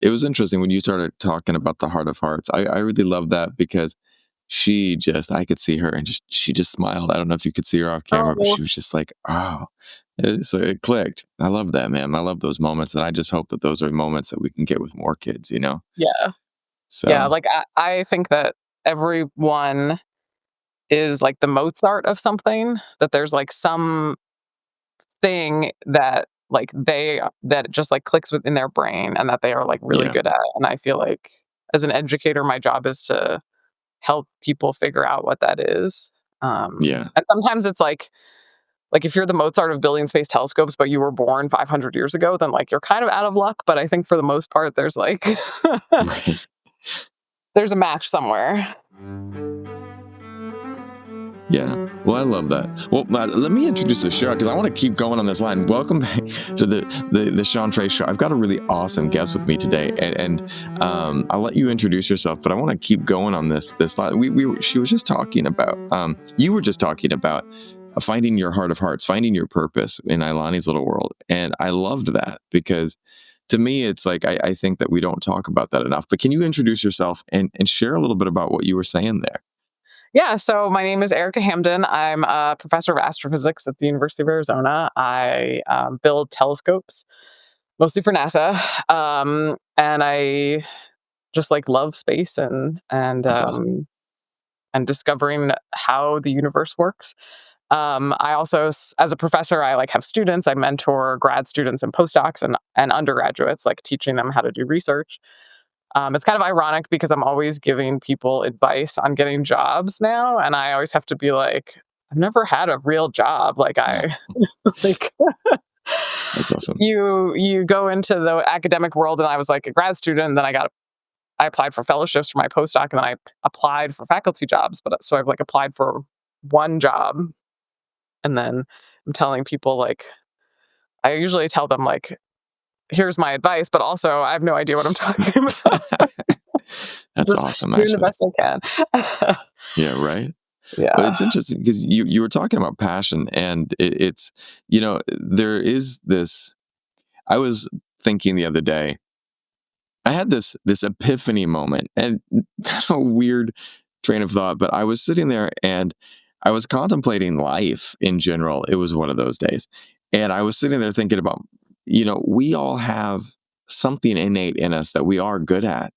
it was interesting when you started talking about the heart of hearts. I really love that because I could see her and she just smiled. I don't know if you could see her off camera, but Oh, she was just like, oh, so it clicked. I love that, man. I love those moments. And I just hope that those are moments that we can get with more kids, yeah. Yeah, So, like, I think that everyone is, like, the Mozart of something, that there's, like, some thing that, like, that just, like, clicks within their brain and that they are, like, really yeah, good at, and I feel like as an educator, my job is to help people figure out what that is, yeah. and sometimes it's like, if you're the Mozart of building space telescopes, but you were born 500 years ago, then, like, you're kind of out of luck, but I think for the most part, there's, like Right. there's a match somewhere. Yeah. Well, I love that. Well, let me introduce the show because I want to keep going on this line. Welcome back to the Sean Trey Show. I've got a really awesome guest with me today, and I'll let you introduce yourself. But I want to keep going on this line. She was just talking about. You were just talking about finding your heart of hearts, finding your purpose in Ilani's little world, and I loved that because to me, it's like I think that we don't talk about that enough. But can you introduce yourself and share a little bit about what you were saying there? Yeah, so my name is Erika Hamden. I'm a professor of astrophysics at the University of Arizona. I build telescopes, mostly for NASA, and I just like love space That's awesome. and discovering how the universe works. I also, as a professor, I like have students. I mentor grad students and postdocs and undergraduates, like teaching them how to do research. It's kind of ironic because I'm always giving people advice on getting jobs now, and I always have to be like, I've never had a real job. Like I like That's awesome. you go into the academic world, and I was like a grad student, and then I applied for fellowships for my postdoc, and then I applied for faculty jobs. But so I've like applied for one job, and then I'm telling people like I usually tell them like, here's my advice, but also I have no idea what I'm talking about. That's Just awesome, doing the actually. best I can. Yeah, right. Well, Yeah. it's interesting because you were talking about passion, and it's there is this. I was thinking the other day. I had this epiphany moment, and kind of a weird train of thought, but I was sitting there and I was contemplating life in general. It was one of those days, and I was sitting there thinking about, we all have something innate in us that we are good at,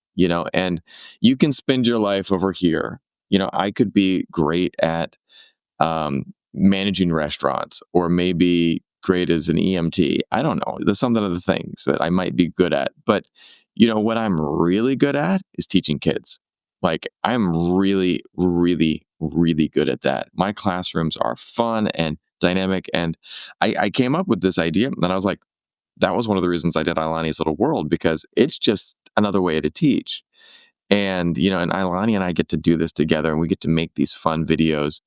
and you can spend your life over here. I could be great at managing restaurants, or maybe great as an EMT. I don't know. There's some other things that I might be good at. But, what I'm really good at is teaching kids. Like, I'm really, really, really good at that. My classrooms are fun and dynamic. And I came up with this idea, and I was like, that was one of the reasons I did Ilani's Little World, because it's just another way to teach. And, and Ilani and I get to do this together, and we get to make these fun videos,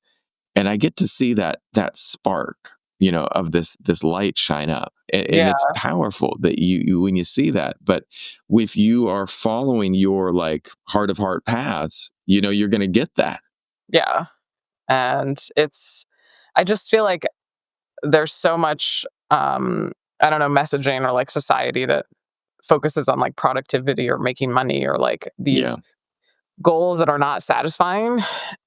and I get to see that spark, of this light shine up, and Yeah. it's powerful that you when you see that. But if you are following your like heart of heart paths, you're going to get that. Yeah. And I just feel like there's so much, I don't know, messaging or like society that focuses on like productivity or making money or like Yeah, these goals that are not satisfying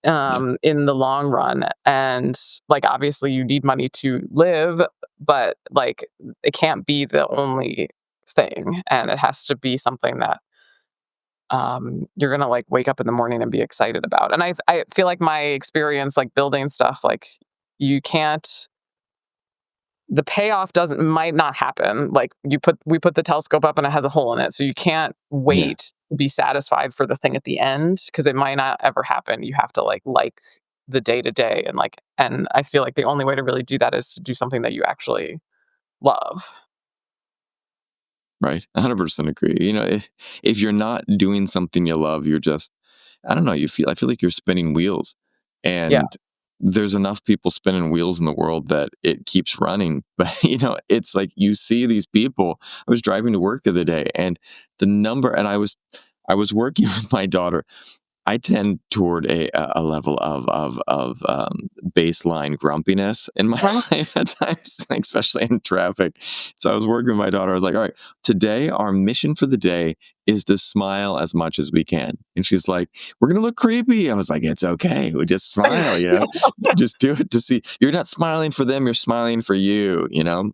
yeah, in the long run. And like, obviously, you need money to live, but like, it can't be the only thing. And it has to be something that you're gonna like wake up in the morning and be excited about. And I feel like my experience like building stuff, like you can't the payoff doesn't might not happen. Like we put the telescope up and it has a hole in it. So you can't yeah. wait to be satisfied for the thing at the end because it might not ever happen. You have to like the day to day and I feel like the only way to really do that is to do something that you actually love. Right, 100% agree. If you're not doing something you love, you're just, I don't know. I feel like you're spinning wheels, Yeah. and there's enough people spinning wheels in the world that it keeps running. But it's like you see these people. I was driving to work the other day, and and I was working with my daughter. I tend toward a level of baseline grumpiness in my Right. life at times, like, especially in traffic. So I was working with my daughter. I was like, "All right, today, our mission for the day is to smile as much as we can. And she's like, we're going to look creepy. I was like, it's okay. We just smile, just do it to see. You're not smiling for them. You're smiling for you.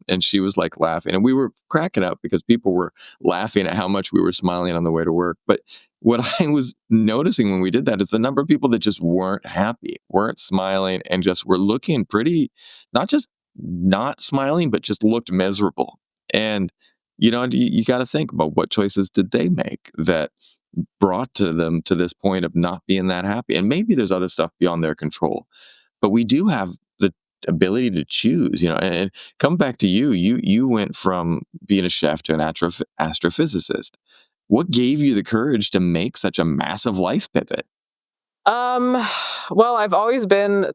And she was like laughing. And we were cracking up because people were laughing at how much we were smiling on the way to work. But what I was noticing when we did that is the number of people that just weren't happy, weren't smiling, and just were looking pretty, not just not smiling, but just looked miserable. And, you got to think about what choices did they make that brought to them to this point of not being that happy. And maybe there's other stuff beyond their control, but we do have the ability to choose, and come back to you went from being a chef to an astrophysicist. What gave you the courage to make such a massive life pivot? Um, well, I've always been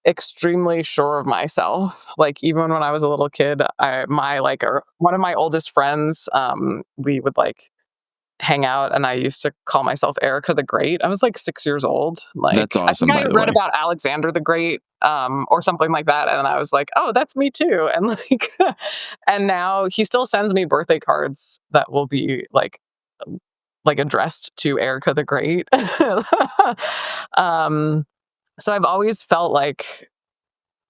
extremely sure of myself. Like even when I was a little kid, one of my oldest friends, we would like hang out, and I used to call myself Erika the Great. I was like 6 years old. That's Like I think awesome, I by the read way. about Alexander the Great, or something like that, and I was like, oh, that's me too. And like, and now he still sends me birthday cards that will be like addressed to Erica the Great. um, so I've always felt like,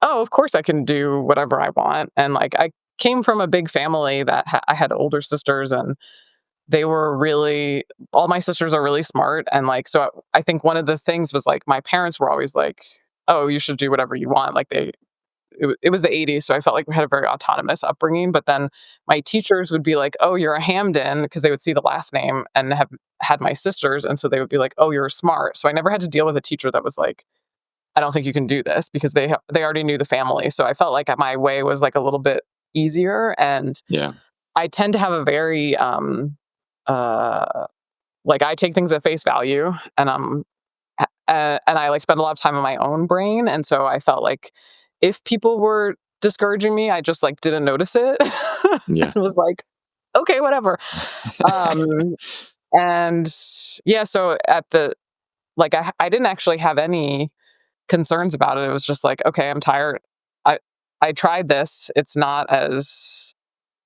oh, of course I can do whatever I want. And like I came from a big family that I had older sisters, and they were really all my sisters are really smart. And like so I think one of the things was like my parents were always like, oh, you should do whatever you want. Like it was the 80s, so I felt like we had a very autonomous upbringing. But then my teachers would be like, "Oh, you're a Hamden," because they would see the last name and have had my sisters, and so they would be like, "Oh, you're smart." So I never had to deal with a teacher that was like, "I don't think you can do this," because they already knew the family. So I felt like my way was like a little bit easier. And Yeah. I tend to have a very uh like I take things at face value, and and I like spend a lot of time on my own brain. And so I felt like if people were discouraging me, I just like didn't notice it. Yeah. It was like, okay, whatever. Um, and yeah, so at the like I didn't actually have any concerns about it. It was just like, okay, I'm tired. I I tried this. It's not as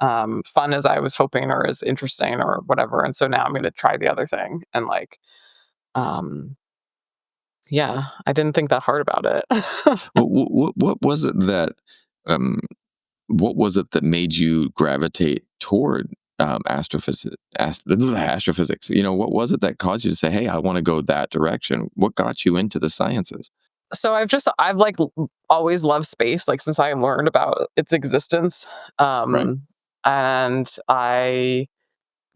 fun as I was hoping or as interesting or whatever. And so now I'm going to try the other thing. And like, um, yeah, I didn't think that hard about it. What was it that um, what was it that made you gravitate toward astrophysics? What was it that caused you to say, "Hey, I want to go that direction"? What got you into the sciences? So I've like always loved space, like since I learned about its existence. Right. And I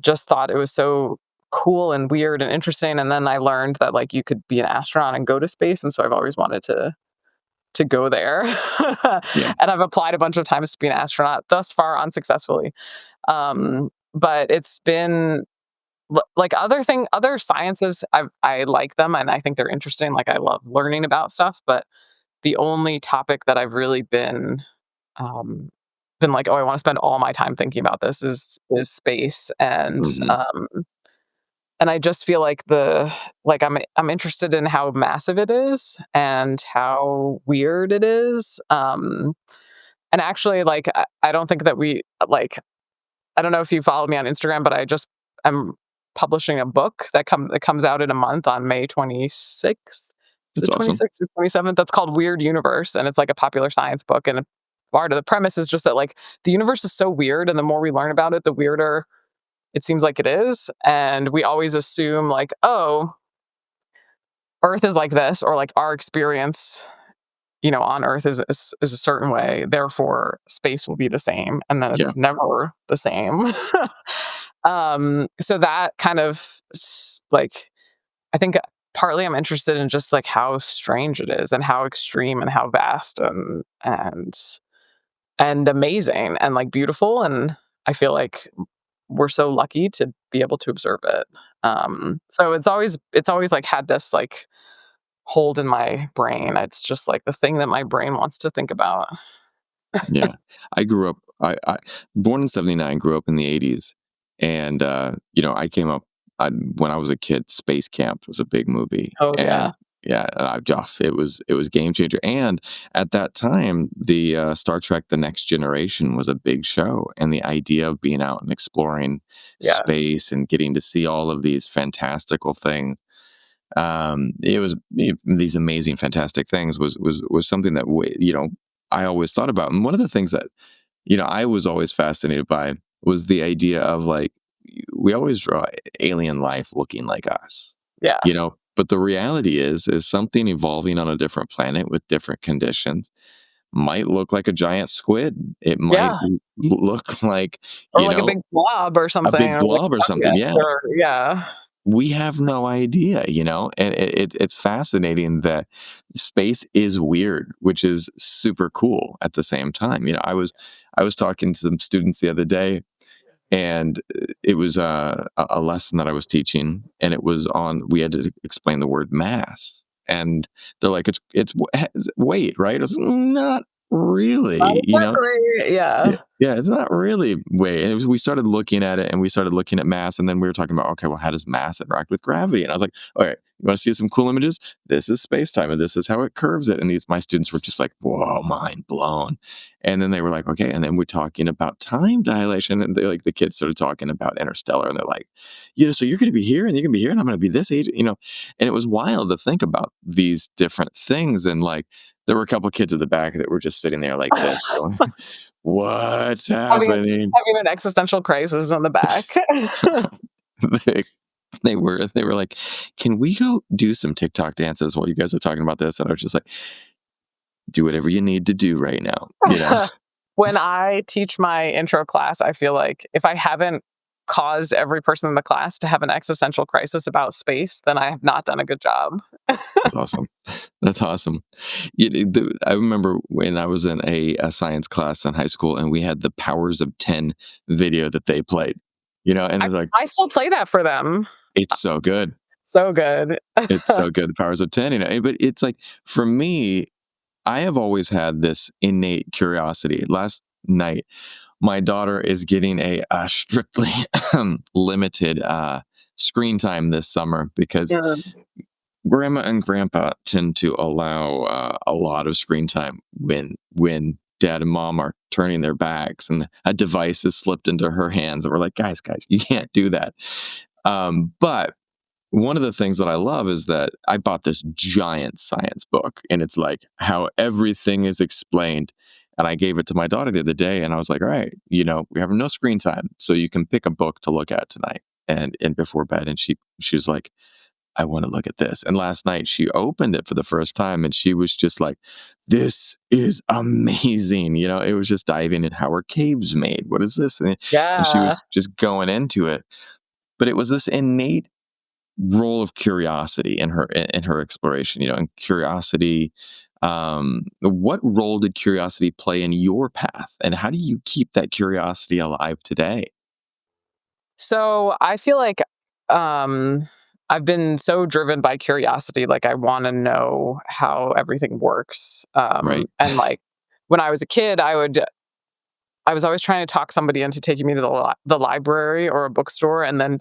just thought it was so cool and weird and interesting. And then I learned that like you could be an astronaut and go to space. And so I've always wanted to go there. Yeah. And I've applied a bunch of times to be an astronaut, thus far unsuccessfully. But it's been like other sciences, I like them and I think they're interesting. Like I love learning about stuff, but the only topic that I've really um, been like, oh, I want to spend all my time thinking about this is space. Hmm. And I just feel like I'm interested in how massive it is and how weird it is. And actually, like I don't think that we like I don't know if you follow me on Instagram, but I'm publishing a book that comes out in a month on May 26th. Is That's it awesome. 26th or 27th? That's called Weird Universe, and it's like a popular science book. And part of the premise is just that like the universe is so weird, and the more we learn about it, the weirder it seems like it is. And we always assume like, oh, Earth is like this, or like our experience, on Earth is a certain way. Therefore, space will be the same, and then Yeah. it's never the same. So that kind of like I think partly I'm interested in just like how strange it is and how extreme and how vast and amazing and like beautiful. And I feel like we're so lucky to be able to observe it. So it's always like had this like hold in my brain. It's just like the thing that my brain wants to think about. Yeah. I grew up, I born in 79, grew up in the 80s. And, I came up, when I was a kid, Space Camp was a big movie. Oh And yeah. Yeah, it was game changer, and at that time, the, Star Trek: The Next Generation was a big show, and the idea of being out and exploring Yeah. space and getting to see all of these fantastical things, these amazing, fantastic things was something that I always thought about, and one of the things that, I was always fascinated by was the idea of, like, we always draw alien life looking like us, Yeah. but the reality is something evolving on a different planet with different conditions might look like a giant squid. It might Yeah. look like, Or like a big blob or a something, big or like blob or a something. fungus, Yeah. or yeah. We have no idea, and it's fascinating that space is weird, which is super cool at the same time. I was talking to some students the other day, and it was a lesson that I was teaching, and it was on. We had to explain the word mass, and they're like, "It's weight, right?" I was like, "Not really," Exactly, Yeah, yeah. yeah, it's not really weight. And we started looking at it, and we started looking at mass, and then we were talking about, okay, well, how does mass interact with gravity? And I was like, all right, you want to see some cool images? This is space time, and this is how it curves it. And my students were just like, whoa, mind blown. And then they were like, okay, and then we're talking about time dilation, and the kids started talking about Interstellar, and they're like, so you're going to be here, and you're going to be here, and I'm going to be this age. And it was wild to think about these different things, and like. There were a couple kids at the back that were just sitting there like this, going, "What's Having happening?" having an existential crisis in the back. They they were like, "Can we go do some TikTok dances while you guys are talking about this?" And I was just like, "Do whatever you need to do right now." When I teach my intro class, I feel like if I haven't caused every person in the class to have an existential crisis about space, then I have not done a good job. That's awesome. That's awesome. I remember when I was in a science class in high school, and we had the Powers of 10 video that they played, and I they're like, I still play that for them. "It's so good. So good. It's so good, the Powers of 10." But it's like, for me, I have always had this innate curiosity. Last night, my daughter is getting a strictly limited screen time this summer because Mm, grandma and grandpa tend to allow a lot of screen time when dad and mom are turning their backs and a device is slipped into her hands, and we're like, guys, you can't do that. But one of the things that I love is that I bought this giant science book, and it's like how everything is explained. And I gave it to my daughter the other day, and I was like, all right, we have no screen time, so you can pick a book to look at tonight and before bed. And she was like, I want to look at this. And last night she opened it for the first time, and she was just like, this is amazing. It was just diving in how are caves made? What is this? And she yeah. was just going into it. But it was this innate role of curiosity in her exploration, and curiosity. What role did curiosity play in your path, and how do you keep that curiosity alive today? So, I feel like, um, I've been so driven by curiosity, like, I wanna know how everything works, Right. and, like, when I was a kid, I was always trying to talk somebody into taking me to the library or a bookstore and then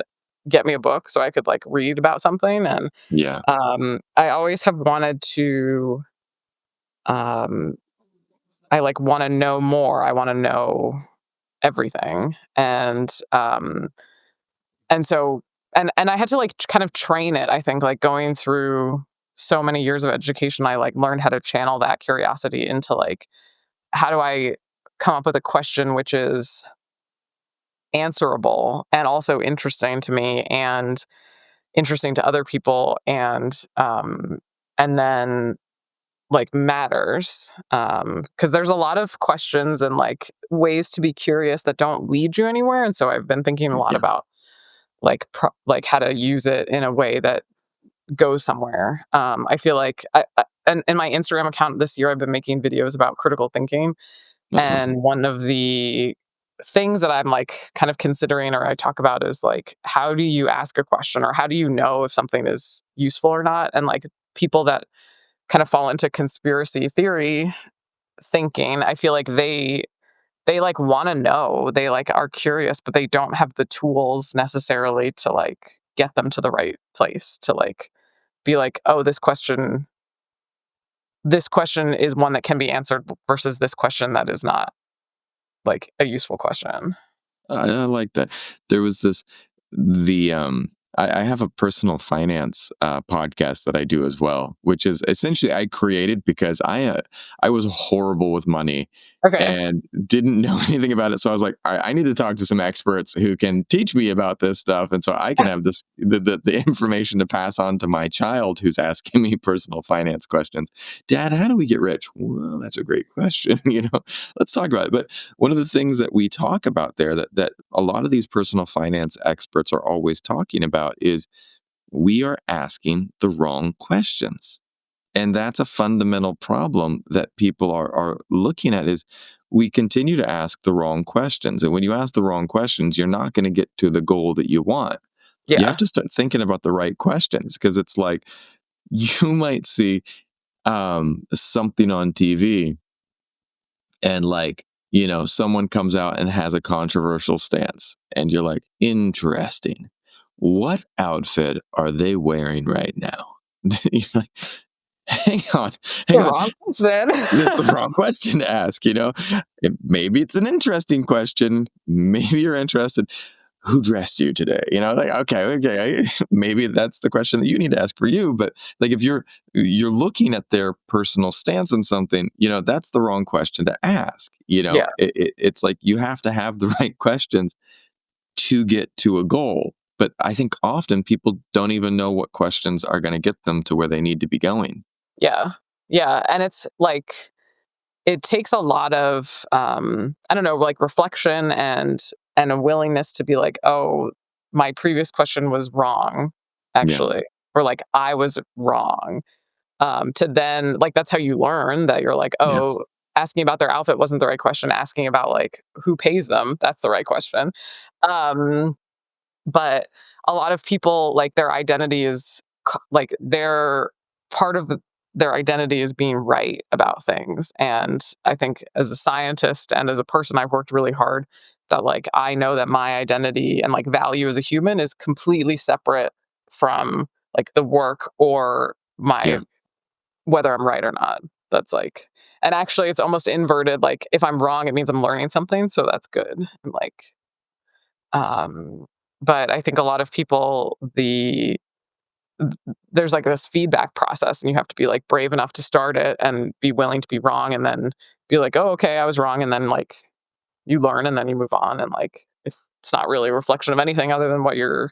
get me a book so I could, like, read about something, and, Yeah, I always have wanted to, um I, like, wanna know more, I wanna know everything, and so and I had to, like, kind of train it, I think, like, going through so many years of education, I, like, learned how to channel that curiosity into, like, how do I come up with a question which is answerable and also interesting to me and interesting to other people, and then, like, matters, because there's a lot of questions and, like, ways to be curious that don't lead you anywhere, and so I've been thinking a lot yeah, about, like, how to use it in a way that goes somewhere. I feel like and in my Instagram account this year, I've been making videos about critical thinking, that's awesome. and one of the things that I'm, like, kind of considering or I talk about is, like, how do you ask a question or how do you know if something is useful or not? And, like, people that kind of fall into conspiracy theory thinking, I feel like they like wanna know, they, like, are curious, but they don't have the tools necessarily to, like, get them to the right place to, like, be like, oh, this question is one that can be answered versus this question that is not like a useful question. I like that. There was this the I have a personal finance podcast that I do as well, which is essentially I created because I was horrible with money Okay. and didn't know anything about it. So I was like, I need to talk to some experts who can teach me about this stuff, and so I can have the information to pass on to my child who's asking me personal finance questions. Dad, how do we get rich? Well, that's a great question. Let's talk about it. But one of the things that we talk about there that a lot of these personal finance experts are always talking about is we are asking the wrong questions. And that's a fundamental problem that people are looking at is we continue to ask the wrong questions. And when you ask the wrong questions, you're not going to get to the goal that you want. You have Yeah. to start thinking about the right questions because it's like you might see something on TV and someone comes out and has a controversial stance and you're like, interesting, what outfit are they wearing right now? You're like, hang on, It's hang the on, wrong question. that's the wrong question to ask. Maybe it's an interesting question, maybe you're interested. Who dressed you today? Like, okay, maybe that's the question that you need to ask for you. But like, if you're looking at their personal stance on something, that's the wrong question to ask. Yeah. It's like you have to have the right questions to get to a goal. But I think often people don't even know what questions are going to get them to where they need to be going. Yeah. Yeah. And it's like, it takes a lot of, I don't know, like reflection and a willingness to be like, oh, my previous question was wrong, Yeah. actually, or like I was wrong. To then like that's how you learn that you're like, Yeah. oh, asking about their outfit wasn't the right question. Asking about like who pays them, that's the right question. Um, but a lot of people like their identity is like their part of their identity is being right about things. And I think as a scientist and as a person, I've worked really hard that like I know that my identity and like value as a human is completely separate from like the work or my Yeah. whether I'm right or not. That's like, and actually it's almost inverted. Like if I'm wrong, it means I'm learning something. So that's good. And like, um, but I think a lot of people, there's like this feedback process and you have to be like brave enough to start it and be willing to be wrong and then be like, oh, okay, I was wrong. And then like you learn and then you move on. And like, if it's not really a reflection of anything other than what you're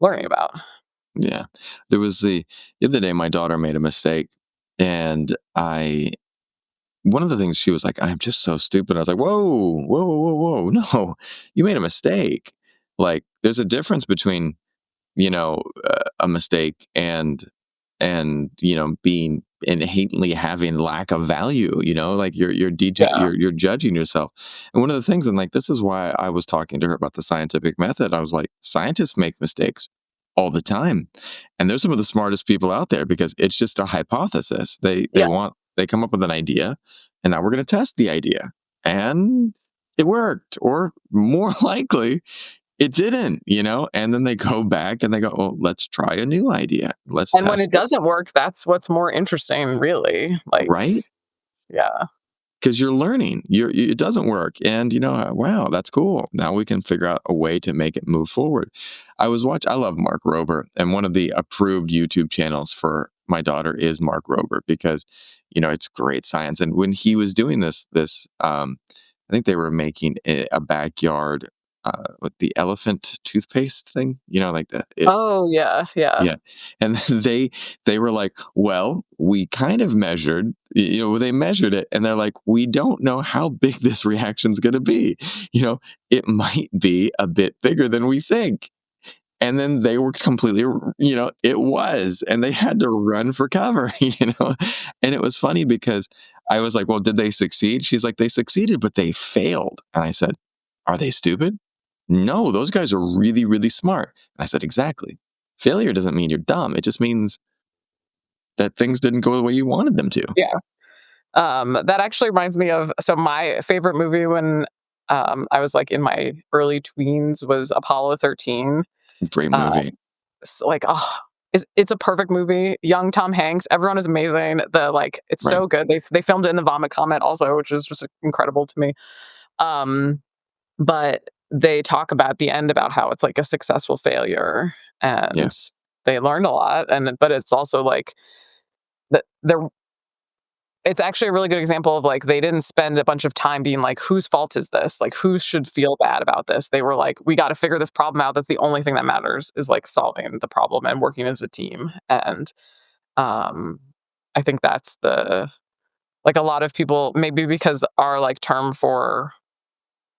learning about. Yeah. There was the other day, my daughter made a mistake, and one of the things she was like, I'm just so stupid. I was like, whoa, whoa, whoa, whoa, no, you made a mistake. Like, there's a difference between, a mistake and being innately having lack of value. Like Yeah. you're judging yourself. And one of the things, and like this is why I was talking to her about the scientific method. I was like, scientists make mistakes all the time, and they're some of the smartest people out there because it's just a hypothesis. Yeah. They come up with an idea, and now we're going to test the idea, and it worked, or more likely it didn't, and then they go back and they go, oh, let's try a new idea. Let's And when test it this. doesn't work, that's what's more interesting, really. Like, Right? yeah. Because you're learning. It doesn't work. And, wow, that's cool. Now we can figure out a way to make it move forward. I love Mark Rober. And one of the approved YouTube channels for my daughter is Mark Rober because, it's great science. And when he was doing I think they were making a backyard with the elephant toothpaste thing, like that. Oh, yeah, yeah, Yeah. And they were like, "Well, we kind of measured, they measured it and they're like, we don't know how big this reaction's going to be. It might be a bit bigger than we think." And then they were completely, it was, and they had to run for cover, And it was funny because I was like, "Well, did they succeed?" She's like, "They succeeded, but they failed." And I said, "Are they stupid?" "No, those guys are really, really smart." And I said, "Exactly. Failure doesn't mean you're dumb. It just means that things didn't go the way you wanted them to." yeah. That actually reminds me of so my favorite movie when, I was, like, in my early tweens was Apollo 13. Great Uh, movie. like, oh, it's a perfect movie. Young Tom Hanks, everyone is amazing. It's Right. so good. They filmed it in the vomit comet also, which is just incredible to me. Um, but they talk about the end about how it's like a successful failure, Yeah. and they learned a lot. But it's also like that there it's actually a really good example of like they didn't spend a bunch of time being like, whose fault is this? Like, who should feel bad about this? They were like, we got to figure this problem out. That's the only thing that matters, is like solving the problem and working as a team. And um, I think that's the like a lot of people, maybe because our like term for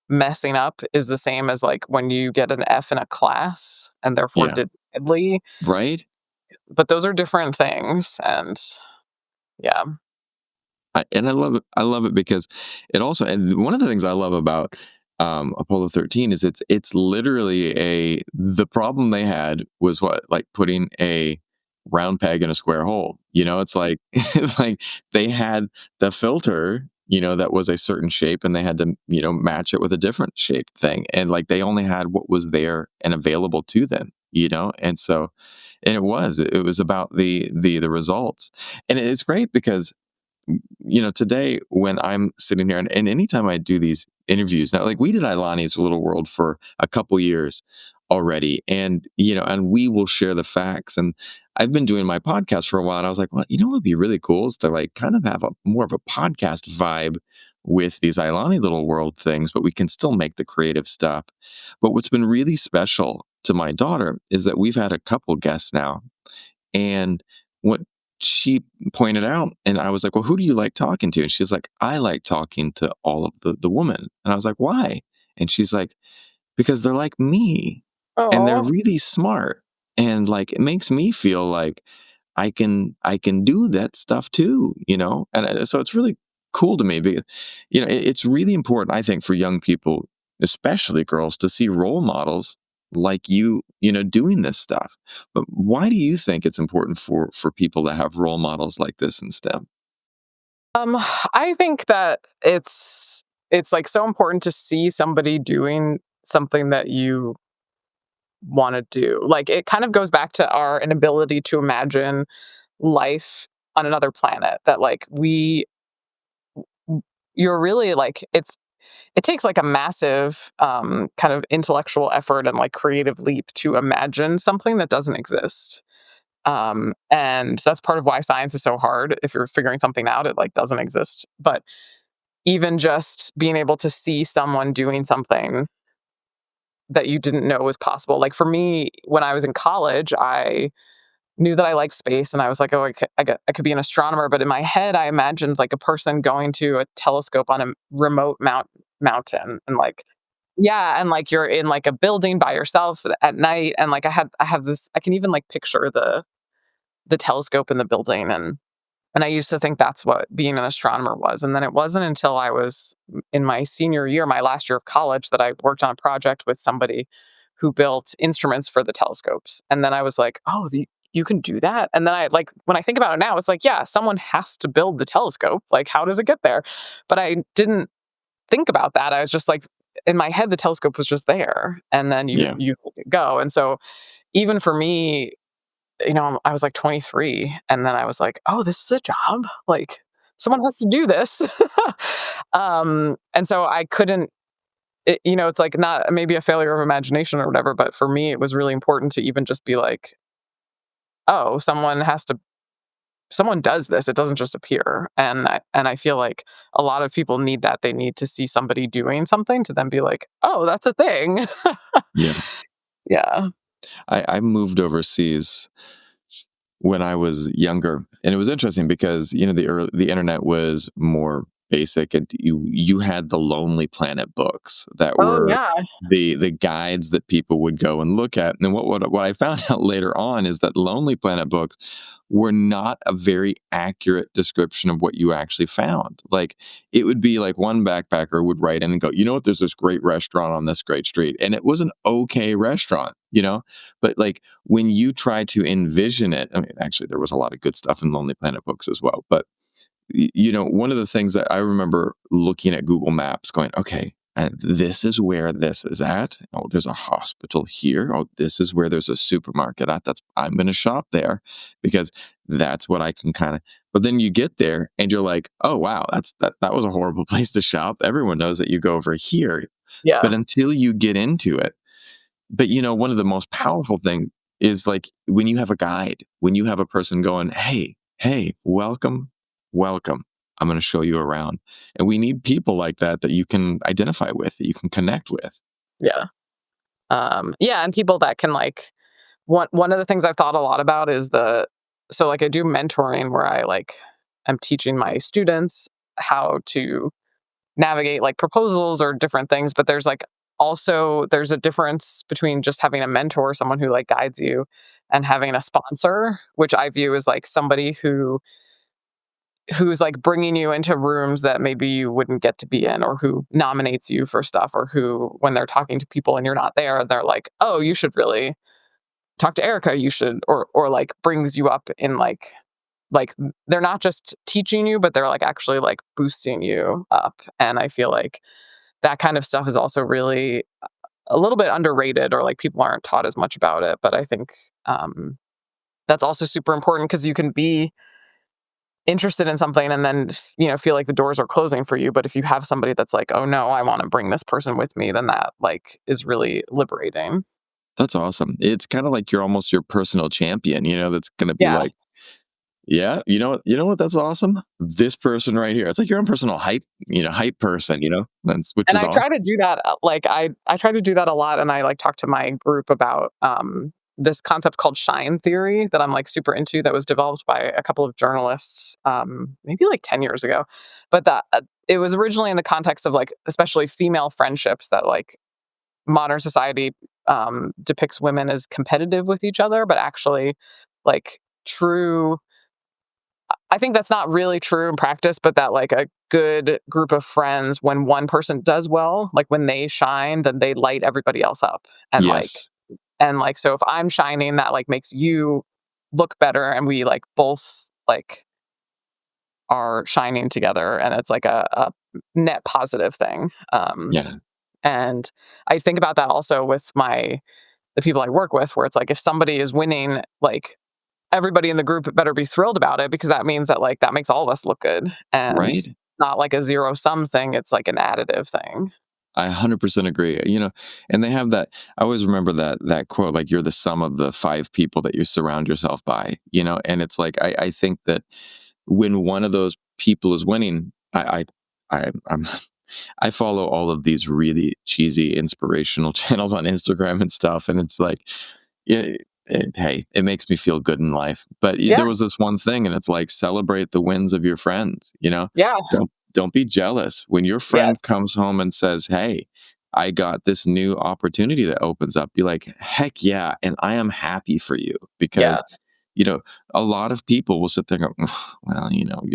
messing up is the same as like when you get an F in a class and therefore Yeah. did badly, Right. but those are different things. And yeah. And I love it. I love it because it also, and one of the things I love about Apollo 13 is it's literally the problem they had was what, like putting a round peg in a square hole. It's like like they had the filter, that was a certain shape, and they had to match it with a different shape thing, and like they only had what was there and available to them. And so, and it was about the results, and it's great because today when I'm sitting here, and anytime I do these interviews now, like we did Ilani's Little World for a couple years already, and we will share the facts. And I've been doing my podcast for a while, and I was like, well, what would be really cool is to like kind of have a more of a podcast vibe with these Ilani Little World things, but we can still make the creative stuff. But what's been really special to my daughter is that we've had a couple guests now, and what she pointed out, and I was like, well, who do you like talking to? And she's like, I like talking to all of the women. And I was like, why? And she's like, because they're like me and they're Oh, really smart. And like, it makes me feel like I can do that stuff too, And so it's really cool to me because it's really important, I think, for young people, especially girls, to see role models like doing this stuff. But why do you think it's important for people to have role models like this in STEM? I think that it's like so important to see somebody doing something that you want to do. Like it kind of goes back to our inability to imagine life on another planet. That like you're really like it takes like a massive kind of intellectual effort and like creative leap to imagine something that doesn't exist. And that's part of why science is so hard. If you're figuring something out, it like doesn't exist. But even just being able to see someone doing something that you didn't know was possible. Like for me, when I was in college, I knew that I liked space, and I was like, oh, I could be an astronomer. But in my head, I imagined like a person going to a telescope on a remote mountain, and like, yeah, and like you're in like a building by yourself at night, and like I have this, I can even like picture the telescope in the building, and I used to think that's what being an astronomer was. And then it wasn't until I was in my senior year, my last year of college, that I worked on a project with somebody who built instruments for the telescopes. And then I was like, oh, you can do that? And then I like, when I think about it now, it's like, yeah, someone has to build the telescope. Like, how does it get there? But I didn't think about that. I was just like, in my head, the telescope was just there. And then Yeah. you let it go. And so even for me, I was like 23, and then I was like, "Oh, this is a job? Like, someone has to do this." And so I couldn't it's like not maybe a failure of imagination or whatever, but for me, it was really important to even just be like, "Oh, someone does this. It doesn't just appear." And I feel like a lot of people need that. They need to see somebody doing something to then be like, "Oh, that's a thing." Yeah. Yeah. I moved overseas when I was younger, and it was interesting because the internet was more basic, and you had the Lonely Planet books that Oh, were yeah. the guides that people would go and look at. And what I found out later on is that Lonely Planet books were not a very accurate description of what you actually found. Like it would be like one backpacker would write in and go, there's this great restaurant on this great street, and it was an okay restaurant, but like when you try to envision it, I mean, actually, there was a lot of good stuff in Lonely Planet books as well. But one of the things that I remember looking at Google Maps, going, okay, This is where this is at. Oh, there's a hospital here. Oh, this is where there's a supermarket at. I'm going to shop there because that's what I can kind of. But then you get there and you're like, oh wow, that was a horrible place to shop. Everyone knows that you go over here, but Yeah. until you get into it, but one of the most powerful thing is like when you have a guide, when you have a person going, hey, welcome, welcome. I'm going to show you around. And we need people like that you can identify with, that you can connect with. Yeah. Yeah, and people that can like one of the things I've thought a lot about is so like I do mentoring where I like am teaching my students how to navigate like proposals or different things, but there's a difference between just having a mentor, someone who like guides you, and having a sponsor, which I view as like somebody who's like bringing you into rooms that maybe you wouldn't get to be in, or who nominates you for stuff, or who, when they're talking to people and you're not there, they're like, oh, you should really talk to Erica, you should, or like brings you up in like they're not just teaching you, but they're like actually like boosting you up. And I feel like that kind of stuff is also really a little bit underrated, or like people aren't taught as much about it. But I think that's also super important, because you can be interested in something and then feel like the doors are closing for you. But if you have somebody that's like, oh no, I want to bring this person with me, then that like is really liberating. That's awesome. It's kind of like you're almost your personal champion, that's going to be Yeah. like, yeah, you know what? That's awesome. This person right here. It's like your own personal hype person, which And is I try awesome. to do that, like, I try to do that a lot, and I, like, talk to my group about, this concept called shine theory that I'm, like, super into, that was developed by a couple of journalists, maybe, like, 10 years ago. But it was originally in the context of, like, especially female friendships, that, like, modern society, depicts women as competitive with each other, but actually, like, true I think that's not really true in practice, but that like a good group of friends, when one person does well, like when they shine, then they light everybody else up. And like, Yes. so if I'm shining, that like makes you look better, and we like both like are shining together, and it's like a net positive thing. Yeah. And I think about that also with the people I work with, where it's like if somebody is winning, like everybody in the group better be thrilled about it, because that means that like that makes all of us look good, and Right. not like a zero sum thing. It's like an additive thing. I 100% agree. And they have that. I always remember that quote, like you're the sum of the five people that you surround yourself by. And it's like I think that when one of those people is winning, I'm I follow all of these really cheesy inspirational channels on Instagram and stuff, and it's like, hey, it makes me feel good in life. But Yeah, there was this one thing, and it's like celebrate the wins of your friends. yeah, Don't be jealous when your yes, friend comes home and says, "Hey, I got this new opportunity that opens up." Be like, "Heck yeah!" And I am happy for you yeah, because you know, a lot of people will sit there and go, "Ugh, well,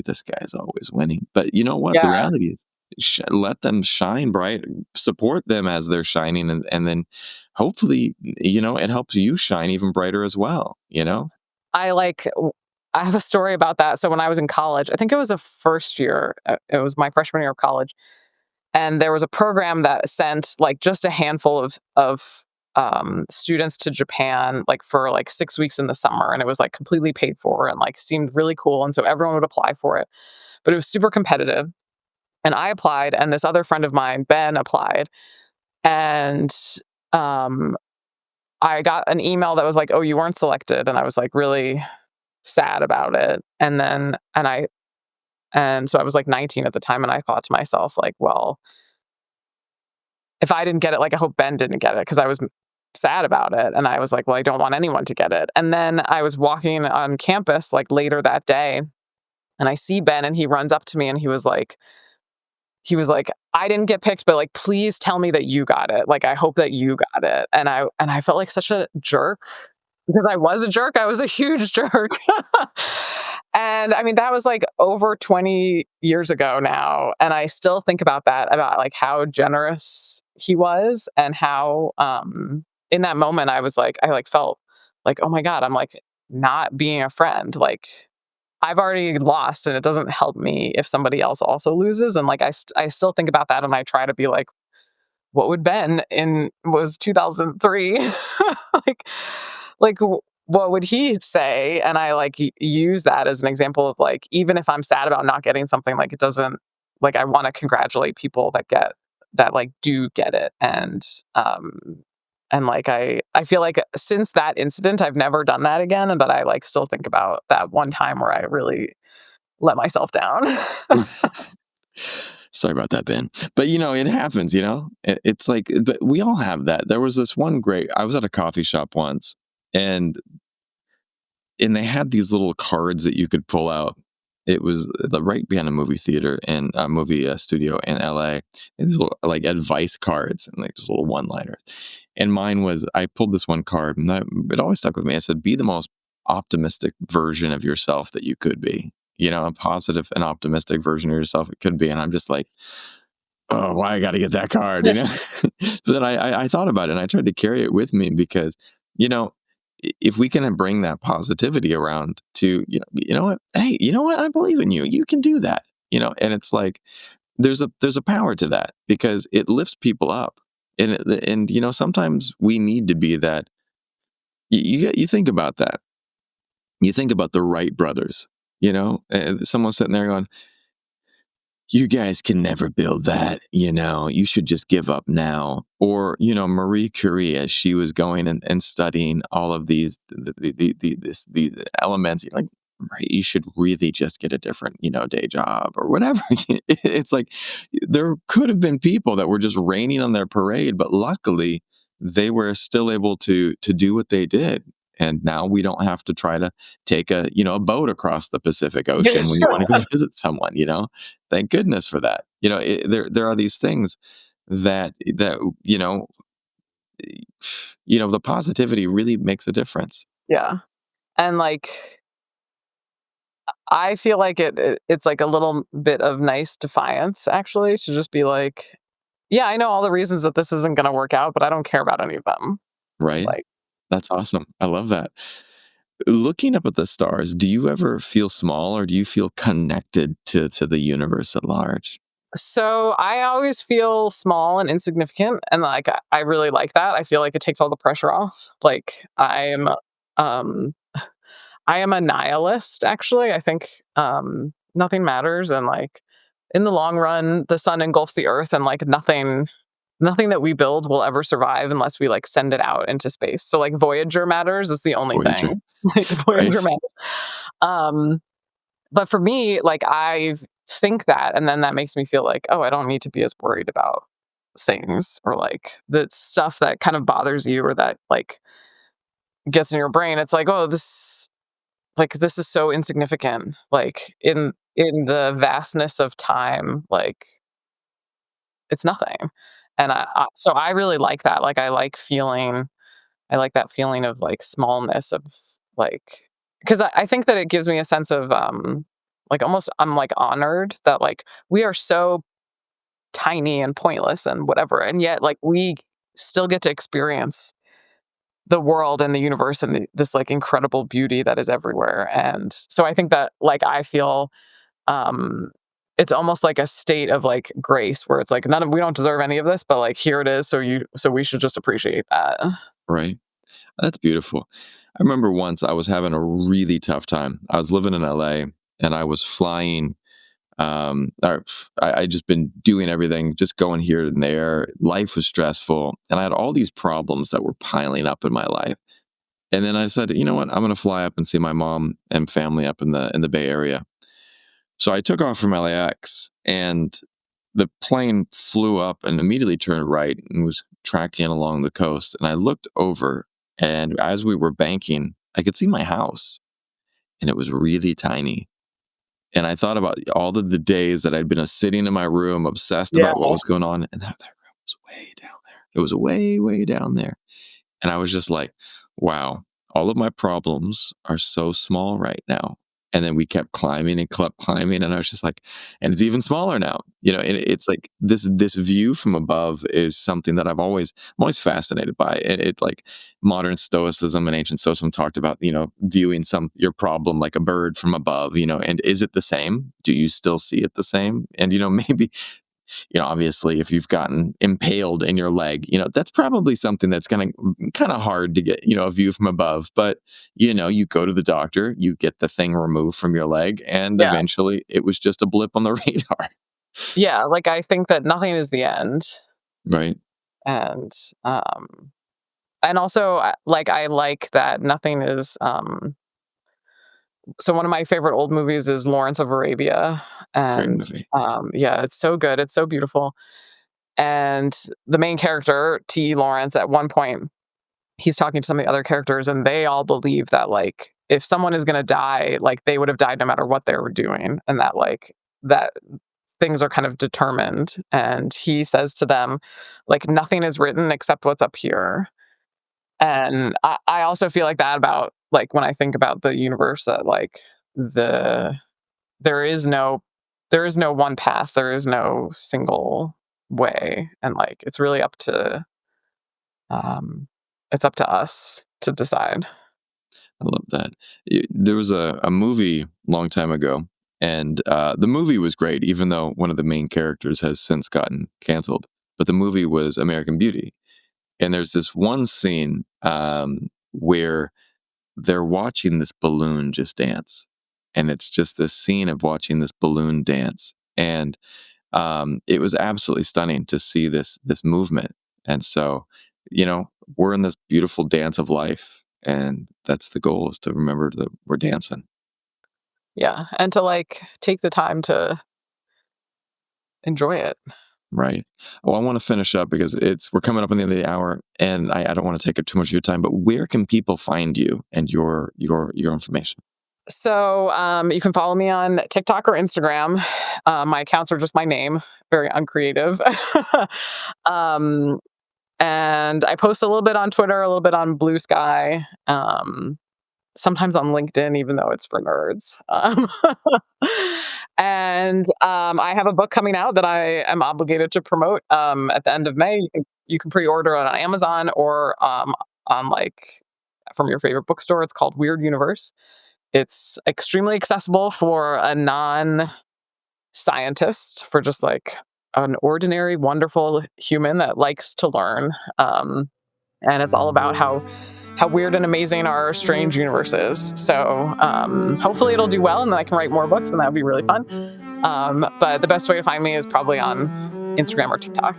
this guy's always winning." But you know what? The yeah. reality is, let them shine bright, support them as they're shining, and then hopefully, it helps you shine even brighter as well, I like. I have a story about that. So when I was in college, I think it was a first year. It was my freshman year of college, and there was a program that sent like just a handful of students to Japan, like for like 6 weeks in the summer, and it was like completely paid for and like seemed really cool, and so everyone would apply for it. But it was super competitive, and I applied, and this other friend of mine, Ben, applied, and um, I got an email that was like, "Oh, you weren't selected," and I was like really sad about it. And so I was like 19 at the time, and I thought to myself like, well, if I didn't get it, like I hope Ben didn't get it, because I was sad about it, and I was like, well, I don't want anyone to get it. And then I was walking on campus like later that day, and I see Ben, and he runs up to me, and he was like, I didn't get picked, but like, please tell me that you got it. Like, I hope that you got it. And I felt like such a jerk, because I was a jerk. I was a huge jerk. And I mean, that was like over 20 years ago now. And I still think about that, about like how generous he was, and how, in that moment, I like felt like, oh my God, I'm like not being a friend. Like, I've already lost, and it doesn't help me if somebody else also loses. And like, I still think about that, and I try to be like, what would Ben in was 2003 like what would he say? And I like use that as an example of like, even if I'm sad about not getting something, like it doesn't, like I want to congratulate people that get that, like do get it. And like I feel like since that incident I've never done that again, but I like still think about that one time where I really let myself down. Sorry about that, Ben. But it happens. It's like, but we all have that. There was this one great. I was at a coffee shop once, and they had these little cards that you could pull out. It was right behind a movie theater and a movie studio in LA. And these little like advice cards and like just little one liners. And mine was, I pulled this one card and it always stuck with me. I said, be the most optimistic version of yourself that you could be. A positive and optimistic version of yourself it could be. And I'm just like, oh, why I got to get that card. So then I thought about it and I tried to carry it with me because, you know, if we can bring that positivity around to, what, hey, you know what? I believe in you. You can do that, and it's like, there's a power to that because it lifts people up. And sometimes we need to be that. You think about that. You think about the Wright brothers, and someone's sitting there going, you guys can never build that, you should just give up now. Or, Marie Curie, as she was going and studying all of these, these elements, like, right, you should really just get a different, day job or whatever. It's like, there could have been people that were just raining on their parade, but luckily they were still able to do what they did. And now we don't have to try to take a boat across the Pacific Ocean when you want to go visit someone. Thank goodness for that. There are these things that the positivity really makes a difference. Yeah. And like I feel like it's like a little bit of nice defiance actually to just be like, yeah, I know all the reasons that this isn't going to work out, but I don't care about any of them. Right? Like, That's awesome. I love that. Looking up at the stars, do you ever feel small or do you feel connected to the universe at large? so I always feel small and insignificant, and like I really like that. I feel like it takes all the pressure off. Like um I am a nihilist actually. I think nothing matters, and like in the long run the sun engulfs the earth, and like nothing that we build will ever survive unless we like send it out into space. So like Voyager matters is the only Voyager, thing. Like right? Voyager matters. Um but for me, like I think that, and then that makes me feel like, oh, I don't need to be as worried about things or like the stuff that kind of bothers you or that like gets in your brain. It's like, oh, this is so insignificant. Like in the vastness of time, like it's nothing. And so I really like that. Like I like that feeling of like smallness of like, because I think that it gives me a sense of like almost I'm like honored that like we are so tiny and pointless and whatever, and yet like we still get to experience the world and the universe and this like incredible beauty that is everywhere. And so I think that like I feel um it's almost like a state of like grace where it's like we don't deserve any of this, but like here it is, so we should just appreciate that. Right. That's beautiful. I remember once I was having a really tough time. I was living in LA and I was flying. I just been doing everything, just going here and there. Life was stressful, and I had all these problems that were piling up in my life. And then I said, you know what? I'm going to fly up and see my mom and family up in the Bay Area. So I took off from LAX, and the plane flew up and immediately turned right and was tracking along the coast. And I looked over, and as we were banking, I could see my house, and it was really tiny. And I thought about all of the days that I'd been sitting in my room, obsessed Yeah. about what was going on, and that room was way down there. It was way, way down there. And I was just like, wow, all of my problems are so small right now. And then we kept climbing and kept climbing, and I was just like, and it's even smaller now. And it's like this view from above is something that I'm always fascinated by. And it's like modern stoicism and ancient stoicism talked about, viewing your problem like a bird from above, and is it the same? Do you still see it the same? And maybe obviously, if you've gotten impaled in your leg, that's probably something that's kind of hard to get, a view from above. But, you go to the doctor, you get the thing removed from your leg, and Yeah. eventually it was just a blip on the radar. Yeah, like, I think that nothing is the end, Right. and, also, I like that nothing is, so one of my favorite old movies is Lawrence of Arabia, Great and, movie. yeah, it's so good, it's so beautiful, and the main character, T. Lawrence, at one point, he's talking to some of the other characters, and they all believe that, like, if someone is gonna die, like, they would have died no matter what they were doing, and that, like, that things are kind of determined, and he says to them, like, "Nothing is written except what's up here." And I also feel like that about, like, when I think about the universe, that, like, the there is no there is no one path, there is no single way, and, like, um it's up to us to decide. I love that. There was a movie long time ago, and the movie was great, even though one of the main characters has since gotten canceled. But the movie was American Beauty. And there's this one scene where they're watching this balloon just dance. And it's just this scene of watching this balloon dance. And it was absolutely stunning to see this movement. And so, we're in this beautiful dance of life, and that's the goal, is to remember that we're dancing. Yeah, and to, like, take the time to enjoy it. Right. Well, I want to finish up because we're coming up on the end of the hour, and I don't want to take up too much of your time. But where can people find you and your information? So, you can follow me on TikTok or Instagram. My accounts are just my name, very uncreative. Um, and I post a little bit on Twitter, a little bit on Blue Sky, sometimes on LinkedIn, even though it's for nerds. And I have a book coming out that I am obligated to promote at the end of May. You can pre-order it on Amazon or on, like, from your favorite bookstore. It's called Weird Universe. It's extremely accessible for a non-scientist, for just, like, an ordinary, wonderful human that likes to learn. And it's all about how weird and amazing our strange universe is. So hopefully it'll do well, and then I can write more books, and that would be really fun. But the best way to find me is probably on Instagram or TikTok.